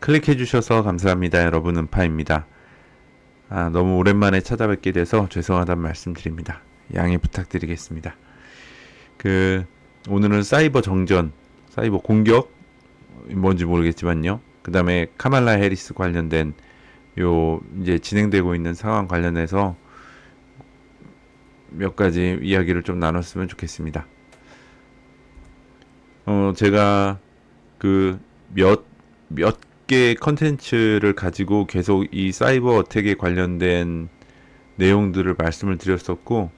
클릭해 주셔서 감사합니다. 여러분, 은파입니다. 너무 오랜만에 찾아뵙게 돼서 죄송하다는 말씀드립니다. 양해 부탁드리겠습니다. 오늘은 사이버 정전, 사이버 공격, 뭔지 모르겠지만요. 그 다음에 카말라 해리스 관련된 이제 진행되고 있는 상황 관련해서 몇 가지 이야기를 좀 나눴으면 좋겠습니다. 제가 몇 개 컨텐츠를 가지고 계속 이 사이버 어택에 관련된 내용들을 말씀을 드렸었고,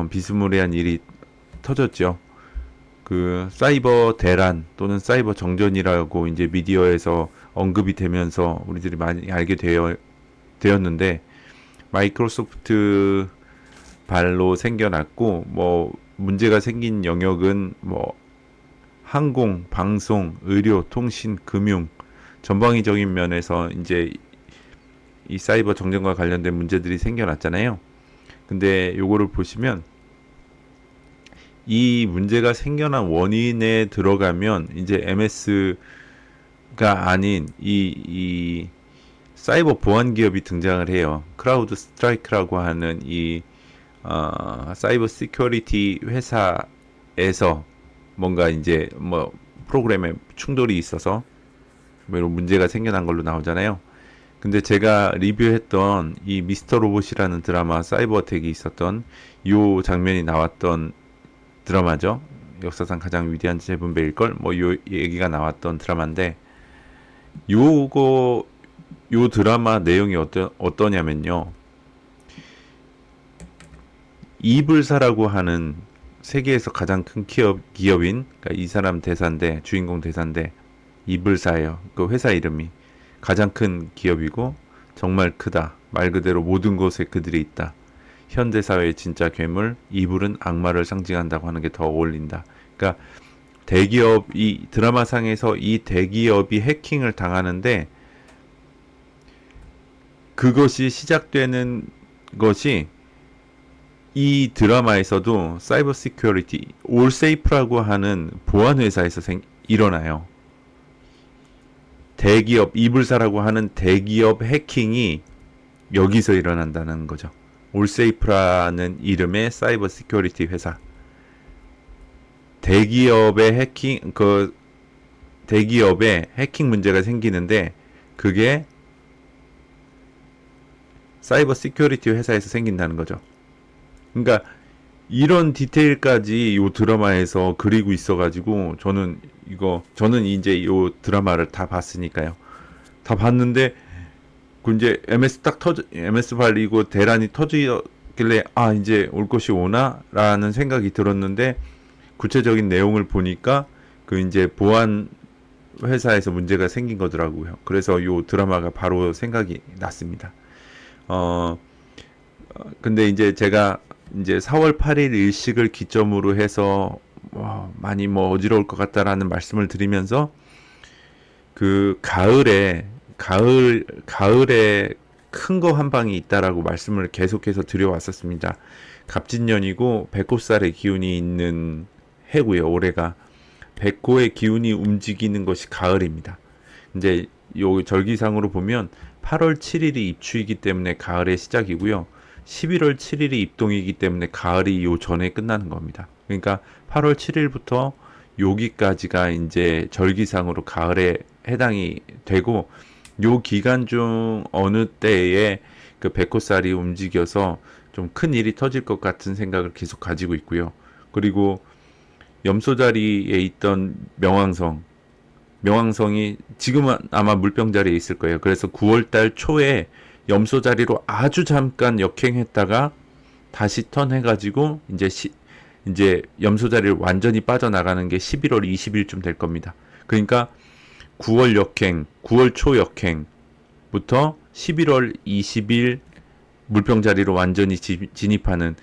비스무리한 일이 터졌죠. 사이버 대란 또는 사이버 정전이라고 이제 미디어에서 언급이 되면서 우리들이 많이 알게 되었는데, 마이크로소프트 발로 생겨났고, 문제가 생긴 영역은 항공, 방송, 의료, 통신, 금융, 전방위적인 면에서 이제 이 사이버 정전과 관련된 문제들이 생겨났잖아요. 근데 요거를 보시면 이 문제가 생겨난 원인에 들어가면 이제 MS가 아닌 이 사이버 보안 기업이 등장을 해요. 크라우드 스트라이크라고 하는 사이버 시큐리티 회사에서 뭔가 이제 프로그램에 충돌이 있어서 이런 문제가 생겨난 걸로 나오잖아요. 근데 제가 리뷰했던 이 미스터 로봇이라는 드라마 사이버 어택이 있었던 요 장면이 나왔던 드라마죠. 역사상 가장 위대한 재분배일걸? 요 얘기가 나왔던 드라마인데, 요 드라마 내용이 어떠냐면요. 이불사라고 하는 세계에서 가장 큰 기업인, 그러니까 이 사람 대사인데, 주인공 대사인데, 이불사예요. 그 회사 이름이. 가장 큰 기업이고, 정말 크다. 말 그대로 모든 곳에 그들이 있다. 현대사회의 진짜 괴물, 이불은 악마를 상징한다고 하는 게 더 어울린다. 그러니까 이 드라마상에서 이 대기업이 해킹을 당하는데, 그것이 시작되는 것이 이 드라마에서도 사이버 시큐리티, 올세이프라고 하는 보안 회사에서 일어나요. 대기업, 이불사라고 하는 대기업 해킹이 여기서 일어난다는 거죠. 올세이프라는 이름의 사이버 시큐리티 회사. 대기업의 해킹 문제가 생기는데, 그게 사이버 시큐리티 회사에서 생긴다는 거죠. 그러니까 이런 디테일까지 이 드라마에서 그리고 있어가지고 저는 이제 이 드라마를 다 봤으니까요. 다 봤는데 이제 MS 발리고 대란이 터지길래 이제 올 것이 오나라는 생각이 들었는데, 구체적인 내용을 보니까 이제 보안 회사에서 문제가 생긴 거더라고요. 그래서 이 드라마가 바로 생각이 났습니다. 근데 이제 제가 이제 4월 8일 일식을 기점으로 해서 많이 어지러울 것 같다라는 말씀을 드리면서, 가을에 큰 거 한 방이 있다라고 말씀을 계속해서 드려왔었습니다. 갑진년이고 백호살의 기운이 있는 해고요. 올해가 백호의 기운이 움직이는 것이 가을입니다. 이제 요 절기상으로 보면 8월 7일이 입추이기 때문에 가을의 시작이고요. 11월 7일이 입동이기 때문에 가을이 요 전에 끝나는 겁니다. 그러니까 8월 7일부터 여기까지가 이제 절기상으로 가을에 해당이 되고, 요 기간 중 어느 때에 백호살이 움직여서 좀 큰 일이 터질 것 같은 생각을 계속 가지고 있고요. 그리고 염소 자리에 있던 명왕성이 지금은 아마 물병 자리에 있을 거예요. 그래서 9월달 초에 염소 자리로 아주 잠깐 역행했다가 다시 턴해가지고 이제 염소 자리를 완전히 빠져나가는 게 11월 20일쯤 될 겁니다. 그러니까 9월 초 역행부터 11월 20일 물병 자리로 완전히 진입하는,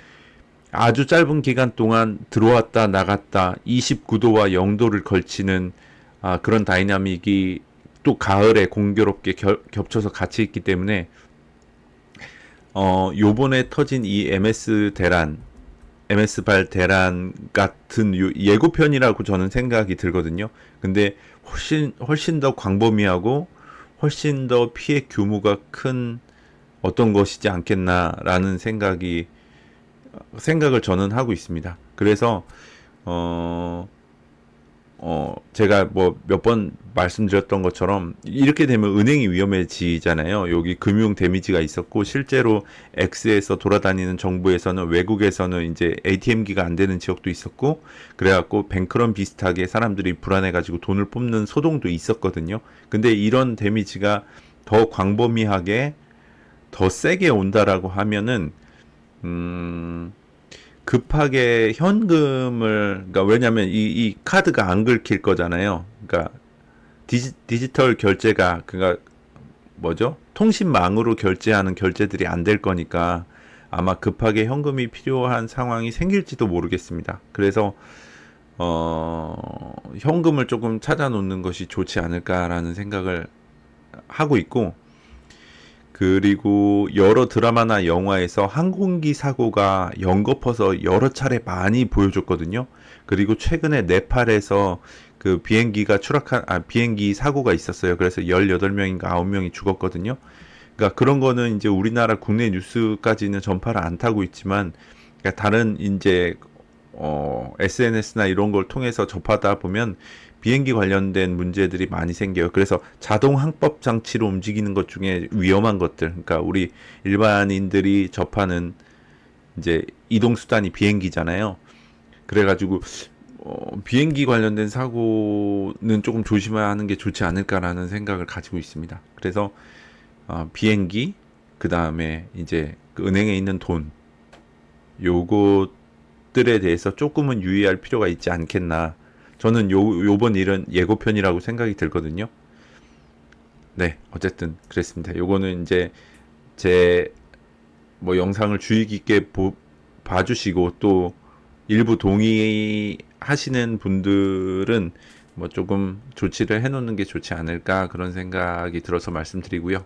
아주 짧은 기간 동안 들어왔다 나갔다 29도와 0도를 걸치는 그런 다이나믹이 또 가을에 공교롭게 겹쳐서 같이 있기 때문에 요번에 터진 이 MS 발 대란 같은 예고편이라고 저는 생각이 들거든요. 근데 훨씬 더 광범위하고 훨씬 더 피해 규모가 큰 어떤 것이지 않겠나라는 생각을 저는 하고 있습니다. 그래서 어, 제가 뭐 몇 번 말씀드렸던 것처럼 이렇게 되면 은행이 위험해지잖아요. 여기 금융 데미지가 있었고 실제로 X에서 돌아다니는 정부에서는 외국에서는 이제 ATM기가 안 되는 지역도 있었고 그래갖고 뱅크런 비슷하게 사람들이 불안해가지고 돈을 뽑는 소동도 있었거든요. 근데 이런 데미지가 더 광범위하게 더 세게 온다라고 하면은 급하게 현금을 그러니까 왜냐면 이 카드가 안 긁힐 거잖아요. 그러니까 디지털 결제가 그러니까 뭐죠? 통신망으로 결제하는 결제들이 안 될 거니까 아마 급하게 현금이 필요한 상황이 생길지도 모르겠습니다. 그래서 현금을 조금 찾아 놓는 것이 좋지 않을까라는 생각을 하고 있고 그리고 여러 드라마나 영화에서 항공기 사고가 연거퍼서 여러 차례 많이 보여줬거든요. 그리고 최근에 네팔에서 그 비행기 사고가 있었어요. 그래서 18명인가 9명이 죽었거든요. 그러니까 그런 거는 이제 우리나라 국내 뉴스까지는 전파를 안 타고 있지만 그러니까 다른 이제 SNS나 이런 걸 통해서 접하다 보면 비행기 관련된 문제들이 많이 생겨요. 그래서 자동 항법 장치로 움직이는 것 중에 위험한 것들, 그러니까 우리 일반인들이 접하는 이제 이동 수단이 비행기잖아요. 그래가지고 비행기 관련된 사고는 조금 조심하는 게 좋지 않을까라는 생각을 가지고 있습니다. 그래서 비행기, 그 다음에 이제 그 은행에 있는 돈, 요것들에 대해서 조금은 유의할 필요가 있지 않겠나. 저는 요번 일은 예고편이라고 생각이 들거든요. 네, 어쨌든 그랬습니다. 요거는 이제 제 뭐 영상을 주의 깊게 봐주시고 또 일부 동의하시는 분들은 뭐 조금 조치를 해놓는 게 좋지 않을까 그런 생각이 들어서 말씀드리고요.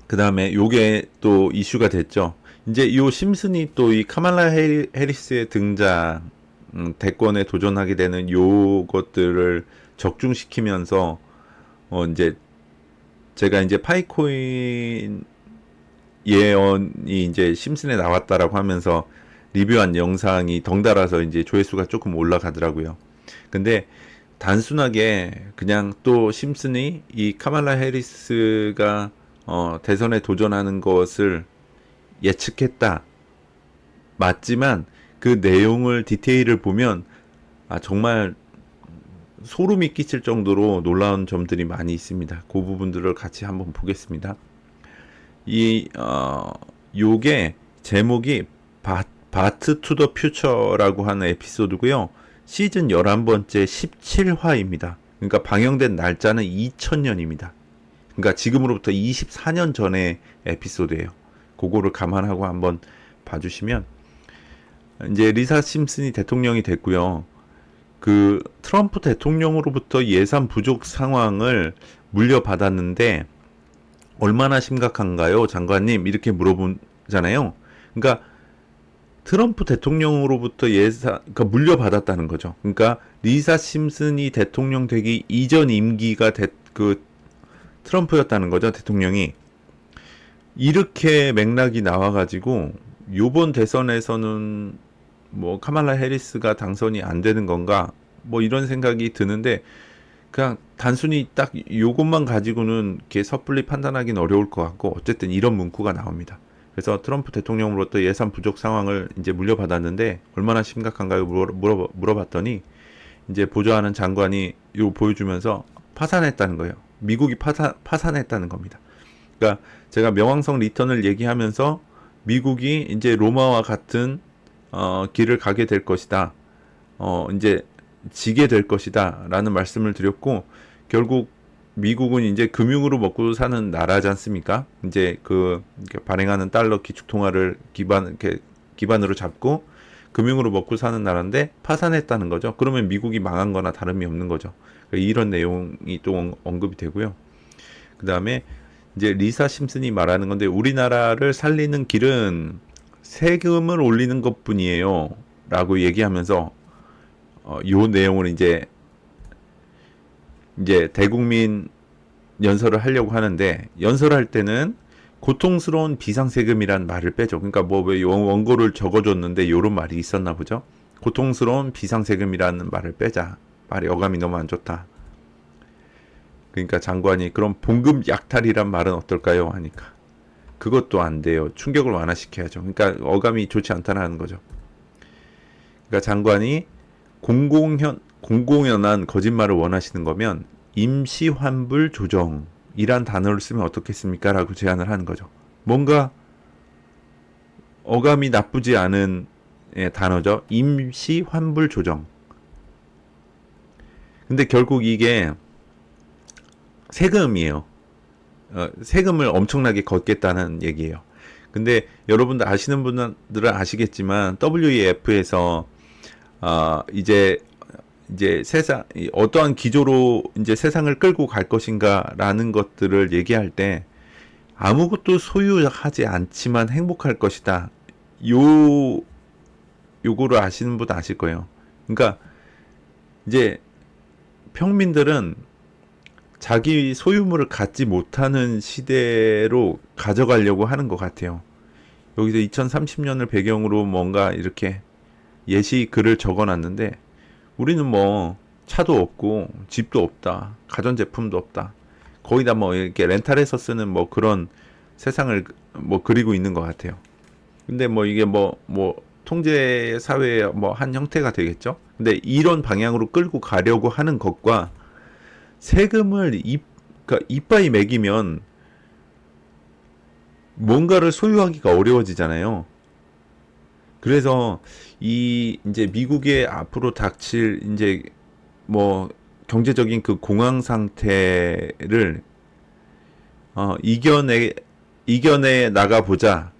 그 다음에 요게 또 이슈가 됐죠. 이제 요 심슨이 또 이 카말라 해리스의 등장, 대권에 도전하게 되는 요것들을 적중시키면서 이제 제가 이제 파이코인 예언이 이제 심슨에 나왔다라고 하면서 리뷰한 영상이 덩달아서 이제 조회수가 조금 올라가더라고요. 근데 단순하게 그냥 또 심슨이 이 카말라 해리스가 대선에 도전하는 것을 예측했다. 맞지만 그 내용을 디테일을 보면 정말 소름이 끼칠 정도로 놀라운 점들이 많이 있습니다. 그 부분들을 같이 한번 보겠습니다. 요게 제목이 바트 투 더 퓨처라고 하는 에피소드고요. 시즌 11번째 17화입니다. 그러니까 방영된 날짜는 2000년입니다. 그러니까 지금으로부터 24년 전의 에피소드예요. 그거를 감안하고 한번 봐주시면 이제 리사 심슨이 대통령이 됐고요. 그 트럼프 대통령으로부터 예산 부족 상황을 물려받았는데 얼마나 심각한가요, 장관님? 이렇게 물어보잖아요. 그러니까 트럼프 대통령으로부터 그러니까 물려받았다는 거죠. 그러니까 리사 심슨이 대통령 되기 이전 임기가 그 트럼프였다는 거죠, 대통령이. 이렇게 맥락이 나와가지고 요번 대선에서는 뭐 카말라 해리스가 당선이 안 되는 건가 뭐 이런 생각이 드는데 그냥 단순히 딱 요것만 가지고는 이렇게 섣불리 판단하기는 어려울 것 같고 어쨌든 이런 문구가 나옵니다. 그래서 트럼프 대통령으로부터 예산 부족 상황을 이제 물려받았는데 얼마나 심각한가요? 물어봤더니 이제 보좌하는 장관이 이거 보여주면서 파산했다는 거예요. 미국이 파산했다는 겁니다. 그러니까 제가 명왕성 리턴을 얘기하면서 미국이 이제 로마와 같은 길을 가게 될 것이다. 이제 지게 될 것이다. 라는 말씀을 드렸고, 결국 미국은 이제 금융으로 먹고 사는 나라지 않습니까? 이제 발행하는 달러 기축통화를 기반으로 잡고 금융으로 먹고 사는 나라인데 파산했다는 거죠. 그러면 미국이 망한 거나 다름이 없는 거죠. 이런 내용이 또 언급이 되고요. 그 다음에 이제 리사 심슨이 말하는 건데 우리나라를 살리는 길은 세금을 올리는 것뿐이에요. 라고 얘기하면서 요 내용을 이제 이제 대국민 연설을 하려고 하는데, 연설할 때는 고통스러운 비상세금이란 말을 빼죠. 그러니까 뭐 왜 원고를 적어줬는데 요런 말이 있었나 보죠. 고통스러운 비상세금이라는 말을 빼자. 말이 어감이 너무 안 좋다. 그러니까 장관이 그럼 봉급 약탈이란 말은 어떨까요? 하니까 그것도 안 돼요. 충격을 완화시켜야죠. 그러니까 어감이 좋지 않다는 거죠. 그러니까 장관이 공공연한 거짓말을 원하시는 거면 임시환불 조정이란 단어를 쓰면 어떻겠습니까? 라고 제안을 하는 거죠. 뭔가 어감이 나쁘지 않은 단어죠. 임시환불 조정. 근데 결국 이게 세금이에요. 세금을 엄청나게 걷겠다는 얘기예요. 근데 여러분들 아시는 분들은 아시겠지만 WEF에서 이제 세상 어떠한 기조로 이제 세상을 끌고 갈 것인가라는 것들을 얘기할 때 아무것도 소유하지 않지만 행복할 것이다. 요거를 아시는 분 아실 거예요. 그러니까 이제 평민들은 자기 소유물을 갖지 못하는 시대로 가져가려고 하는 것 같아요. 여기서 2030년을 배경으로 뭔가 이렇게 예시 글을 적어놨는데 우리는 뭐 차도 없고 집도 없다. 가전제품도 없다. 거의 다 뭐 이렇게 렌탈해서 쓰는 뭐 그런 세상을 뭐 그리고 있는 것 같아요. 근데 뭐 이게 뭐 통제 사회의 뭐 한 형태가 되겠죠. 근데 이런 방향으로 끌고 가려고 하는 것과 세금을 그러니까 이빠이 매기면 뭔가를 소유하기가 어려워지잖아요. 그래서 이제 미국의 앞으로 닥칠 이제 뭐 경제적인 그 공황 상태를 이겨내 나가보자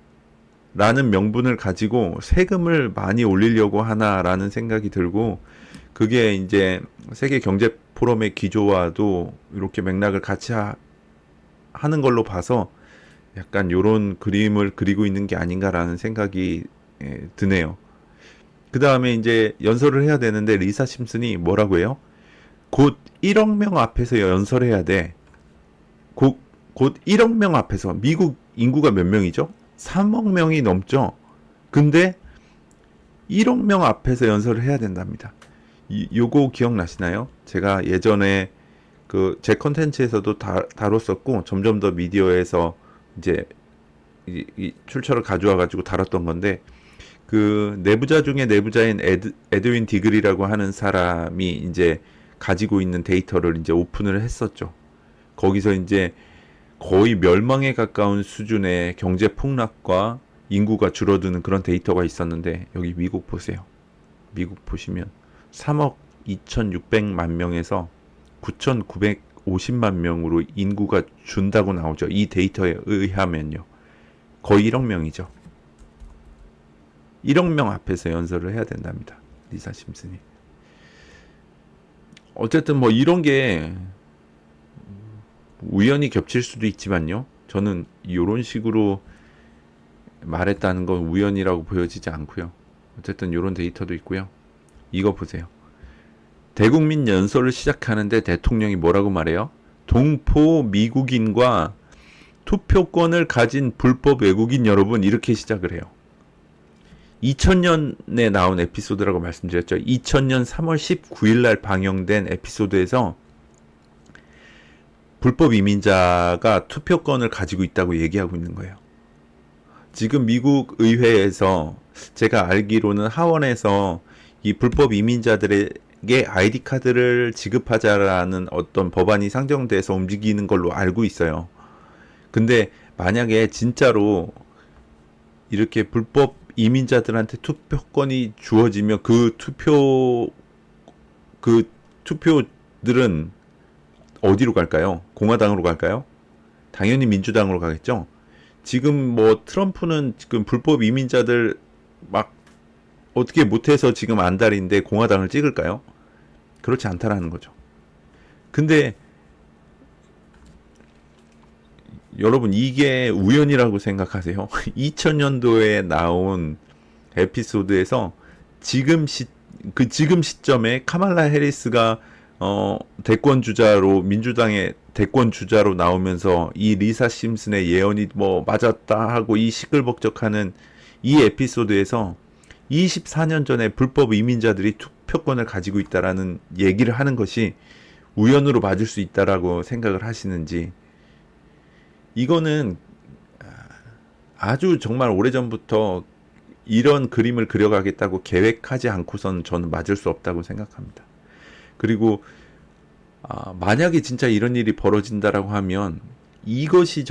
라는 명분을 가지고 세금을 많이 올리려고 하나라는 생각이 들고, 그게 이제 세계 경제 포럼의 기조와도 이렇게 맥락을 같이 하는 걸로 봐서 약간 요런 그림을 그리고 있는 게 아닌가라는 생각이 드네요. 그 다음에 이제 연설을 해야 되는데 리사 심슨이 뭐라고 해요? 곧 1억 명 앞에서 연설해야 돼. 곧 1억 명 앞에서. 미국 인구가 몇 명이죠? 3억 명이 넘죠. 근데 1억 명 앞에서 연설을 해야 된답니다. 요거 기억나시나요? 제가 예전에 그 제 컨텐츠에서도 다뤘었고 점점 더 미디어에서 이제 이 출처를 가져와 가지고 다뤘던 건데, 그 내부자 중에 내부자인 에드윈 디글이라고 하는 사람이 이제 가지고 있는 데이터를 이제 오픈을 했었죠. 거기서 이제 거의 멸망에 가까운 수준의 경제 폭락과 인구가 줄어드는 그런 데이터가 있었는데, 여기 미국 보세요. 미국 보시면 3억 2,600만 명에서 9,950만 명으로 인구가 준다고 나오죠. 이 데이터에 의하면요. 거의 1억 명이죠. 1억 명 앞에서 연설을 해야 된답니다. 리사 심슨이. 어쨌든 뭐 이런 게 우연히 겹칠 수도 있지만요. 저는 이런 식으로 말했다는 건 우연이라고 보여지지 않고요. 어쨌든 이런 데이터도 있고요. 이거 보세요. 대국민 연설을 시작하는데 대통령이 뭐라고 말해요? 동포 미국인과 투표권을 가진 불법 외국인 여러분, 이렇게 시작을 해요. 2000년에 나온 에피소드라고 말씀드렸죠. 2000년 3월 19일 날 방영된 에피소드에서 불법 이민자가 투표권을 가지고 있다고 얘기하고 있는 거예요. 지금 미국 의회에서 제가 알기로는 하원에서 이 불법 이민자들에게 아이디 카드를 지급하자라는 어떤 법안이 상정돼서 움직이는 걸로 알고 있어요. 근데 만약에 진짜로 이렇게 불법 이민자들한테 투표권이 주어지면 그 투표들은 어디로 갈까요? 공화당으로 갈까요? 당연히 민주당으로 가겠죠. 지금 뭐 트럼프는 지금 불법 이민자들 막 어떻게 못해서 지금 안달인데 공화당을 찍을까요? 그렇지 않다라는 거죠. 근데 여러분, 이게 우연이라고 생각하세요? 2000년도에 나온 에피소드에서 지금 시점에 카말라 해리스가 대권 주자로 민주당의 대권 주자로 나오면서 이 리사 심슨의 예언이 뭐 맞았다 하고 이 시끌벅적하는 이 에피소드에서 24년 전에 불법 이민자들이 투표권을 가지고 있다라는 얘기를 하는 것이 우연으로 맞을 수 있다라고 생각을 하시는지, 이거는 아주 정말 오래전부터 이런 그림을 그려가겠다고 계획하지 않고선 저는 맞을 수 없다고 생각합니다. 그리고 만약에 진짜 이런 일이 벌어진다라고 하면 이것이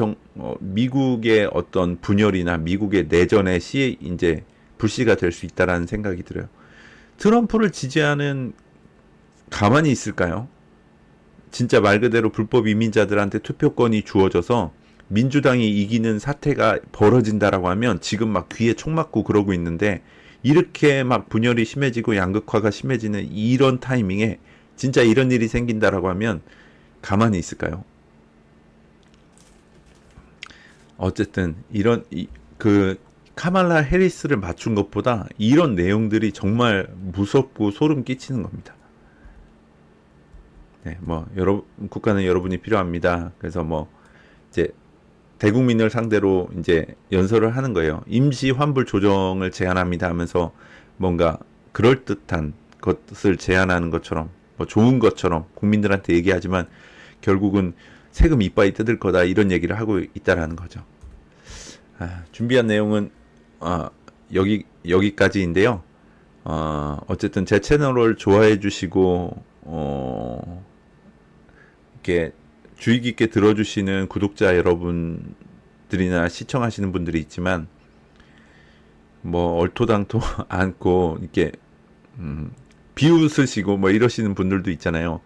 미국의 어떤 분열이나 미국의 내전의 이제 불씨가 될 수 있다라는 생각이 들어요. 트럼프를 지지하는 가만히 있을까요? 진짜 말 그대로 불법 이민자들한테 투표권이 주어져서 민주당이 이기는 사태가 벌어진다라고 하면 지금 막 귀에 총 맞고 그러고 있는데, 이렇게 막 분열이 심해지고 양극화가 심해지는 이런 타이밍에 진짜 이런 일이 생긴다라고 하면 가만히 있을까요? 어쨌든 그 카말라 해리스를 맞춘 것보다 이런 내용들이 정말 무섭고 소름 끼치는 겁니다. 네, 뭐 국가는 여러분이 필요합니다. 그래서 뭐 이제 대국민을 상대로 이제 연설을 하는 거예요. 임시 환불 조정을 제안합니다 하면서 뭔가 그럴듯한 것을 제안하는 것처럼, 뭐 좋은 것처럼 국민들한테 얘기하지만 결국은 세금 이빠이 뜯을 거다, 이런 얘기를 하고 있다라는 거죠. 준비한 내용은 여기까지인데요. 어쨌든 제 채널을 좋아해 주시고 이렇게 주의 깊게 들어주시는 구독자 여러분들이나 시청하시는 분들이 있지만, 뭐 얼토당토 않고 이렇게 비웃으시고 뭐 이러시는 분들도 있잖아요.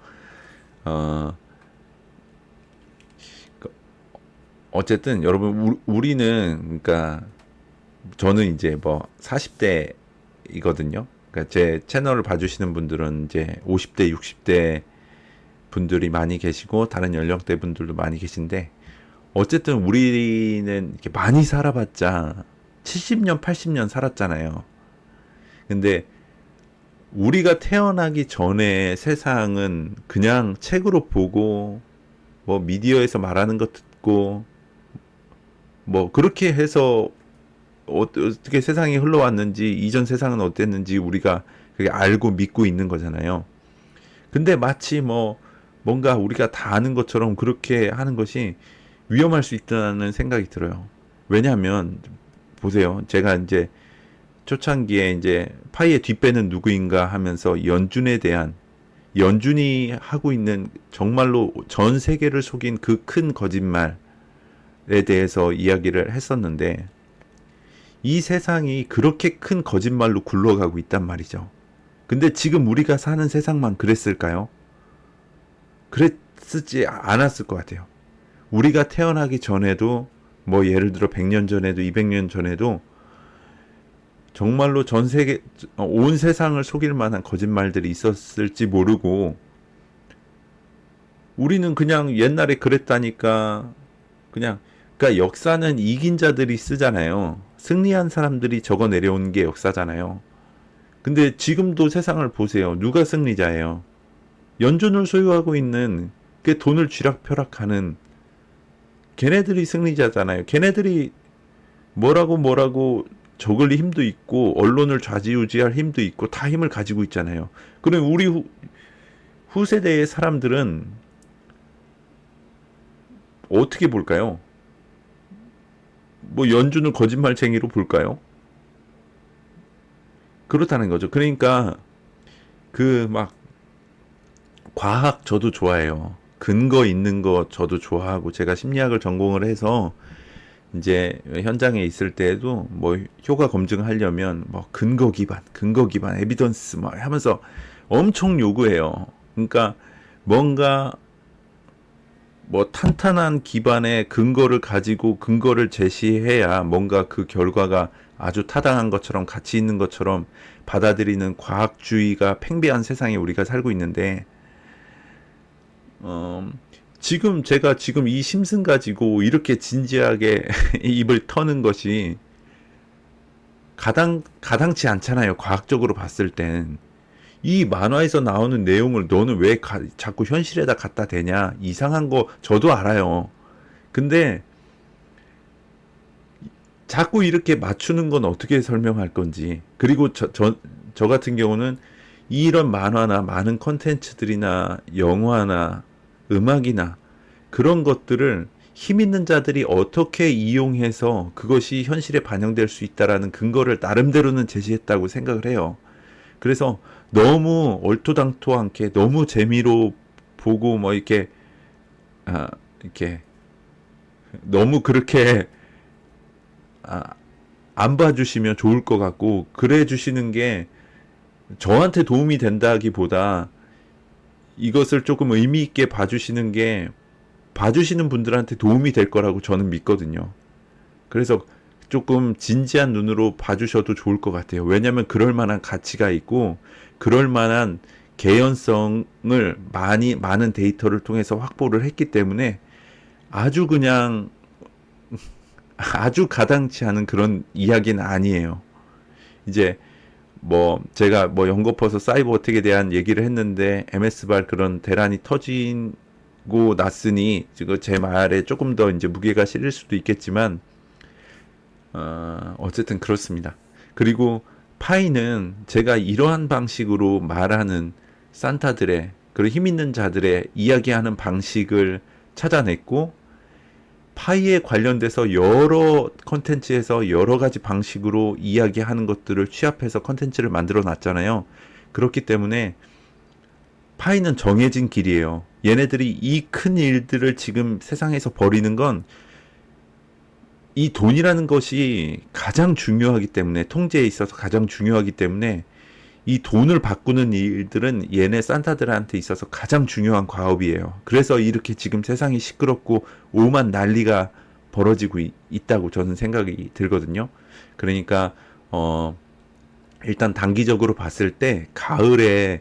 어쨌든 여러분, 우리는, 그러니까 저는 이제 뭐 40대이거든요. 그러니까 제 채널을 봐주시는 분들은 이제 50대, 60대 분들이 많이 계시고 다른 연령대 분들도 많이 계신데, 어쨌든 우리는 이렇게 많이 살아봤자 70년, 80년 살았잖아요. 근데 우리가 태어나기 전에 세상은 그냥 책으로 보고 뭐 미디어에서 말하는 것 듣고 뭐 그렇게 해서 어떻게 세상이 흘러왔는지, 이전 세상은 어땠는지 우리가 그게 알고 믿고 있는 거잖아요. 근데 마치 뭔가 우리가 다 아는 것처럼 그렇게 하는 것이 위험할 수 있다는 생각이 들어요. 왜냐하면 보세요. 제가 이제 초창기에 이제 파이의 뒷배는 누구인가 하면서 연준이 하고 있는 정말로 전 세계를 속인 그 큰 거짓말에 대해서 이야기를 했었는데, 이 세상이 그렇게 큰 거짓말로 굴러가고 있단 말이죠. 근데 지금 우리가 사는 세상만 그랬을까요? 그랬지 않았을 것 같아요. 우리가 태어나기 전에도 뭐 예를 들어 100년 전에도 200년 전에도 정말로 전 세계 온 세상을 속일 만한 거짓말들이 있었을지 모르고, 우리는 그냥 옛날에 그랬다니까 그러니까 역사는 이긴 자들이 쓰잖아요. 승리한 사람들이 적어 내려온 게 역사잖아요. 근데 지금도 세상을 보세요. 누가 승리자예요? 연준을 소유하고 있는 그 돈을 쥐락펴락하는 걔네들이 승리자잖아요. 걔네들이 뭐라고 적을 힘도 있고 언론을 좌지우지할 힘도 있고 다 힘을 가지고 있잖아요. 그럼 우리 후세대의 사람들은 어떻게 볼까요? 뭐 연준을 거짓말쟁이로 볼까요? 그렇다는 거죠. 그러니까 그 막 과학 저도 좋아해요. 근거 있는 거 저도 좋아하고, 제가 심리학을 전공을 해서 이제 현장에 있을 때에도 뭐 효과 검증하려면 뭐 근거 기반, 에비던스 뭐 하면서 엄청 요구해요. 그러니까 뭔가 뭐 탄탄한 기반의 근거를 가지고 근거를 제시해야 뭔가 그 결과가 아주 타당한 것처럼 가치 있는 것처럼 받아들이는 과학주의가 팽배한 세상에 우리가 살고 있는데, 제가 지금 이 심슨 가지고 이렇게 진지하게 입을 터는 것이 가당치 않잖아요. 과학적으로 봤을 땐. 이 만화에서 나오는 내용을 너는 왜 자꾸 현실에다 갖다 대냐? 이상한 거 저도 알아요. 근데 자꾸 이렇게 맞추는 건 어떻게 설명할 건지. 그리고 저 같은 경우는 이런 만화나 많은 컨텐츠들이나 영화나 음악이나 그런 것들을 힘 있는 자들이 어떻게 이용해서 그것이 현실에 반영될 수 있다라는 근거를 나름대로는 제시했다고 생각을 해요. 그래서 너무 얼토당토 않게 너무 재미로 보고 뭐 이렇게 이렇게 너무 그렇게 아, 안 봐주시면 좋을 것 같고, 그래 주시는 게 저한테 도움이 된다기보다 이것을 조금 의미 있게 봐주시는 게 봐주시는 분들한테 도움이 될 거라고 저는 믿거든요. 그래서 조금 진지한 눈으로 봐주셔도 좋을 것 같아요. 왜냐하면 그럴 만한 가치가 있고 그럴 만한 개연성을 많은 데이터를 통해서 확보를 했기 때문에 아주 그냥 아주 가당치 않은 그런 이야기는 아니에요. 이제 뭐 제가 뭐 연거퍼서 사이버 어택에 대한 얘기를 했는데 MS발 그런 대란이 터지고 났으니 지금 제 말에 조금 더 이제 무게가 실릴 수도 있겠지만 어쨌든 그렇습니다. 그리고 파이는 제가 이러한 방식으로 말하는 산타들의 그런 힘 있는 자들의 이야기하는 방식을 찾아냈고 파이에 관련돼서 여러 컨텐츠에서 여러 가지 방식으로 이야기하는 것들을 취합해서 컨텐츠를 만들어 놨잖아요. 그렇기 때문에 파이는 정해진 길이에요. 얘네들이 이 큰 일들을 지금 세상에서 벌이는 건 이 돈이라는 것이 가장 중요하기 때문에 통제에 있어서 가장 중요하기 때문에 이 돈을 바꾸는 일들은 얘네 산타들한테 있어서 가장 중요한 과업이에요. 그래서 이렇게 지금 세상이 시끄럽고 오만 난리가 벌어지고 있다고 저는 생각이 들거든요. 그러니까 일단 단기적으로 봤을 때 가을에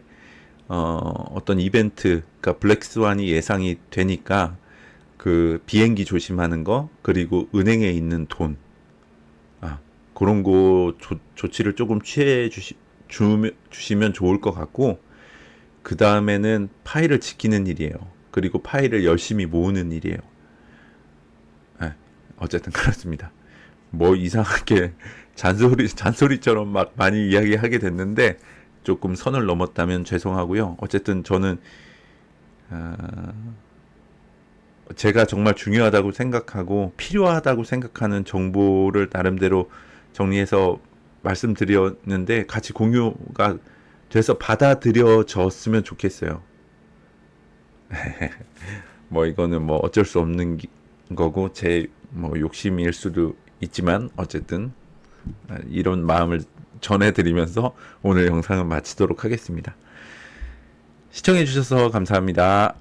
어떤 이벤트, 그러니까 블랙스완이 예상이 되니까 그 비행기 조심하는 거, 그리고 은행에 있는 돈, 그런 거 조치를 조금 주시면 좋을 것 같고, 그 다음에는 파일을 지키는 일이에요. 그리고 파일을 열심히 모으는 일이에요. 어쨌든 그렇습니다. 뭐 이상하게 잔소리처럼 막 많이 이야기하게 됐는데 조금 선을 넘었다면 죄송하고요. 어쨌든 저는 제가 정말 중요하다고 생각하고 필요하다고 생각하는 정보를 나름대로 정리해서 말씀드렸는데 같이 공유가 돼서 받아들여졌으면 좋겠어요. 뭐 이거는 뭐 어쩔 수 없는 거고 제 뭐 욕심일 수도 있지만 어쨌든 이런 마음을 전해드리면서 오늘 영상은 마치도록 하겠습니다. 시청해주셔서 감사합니다.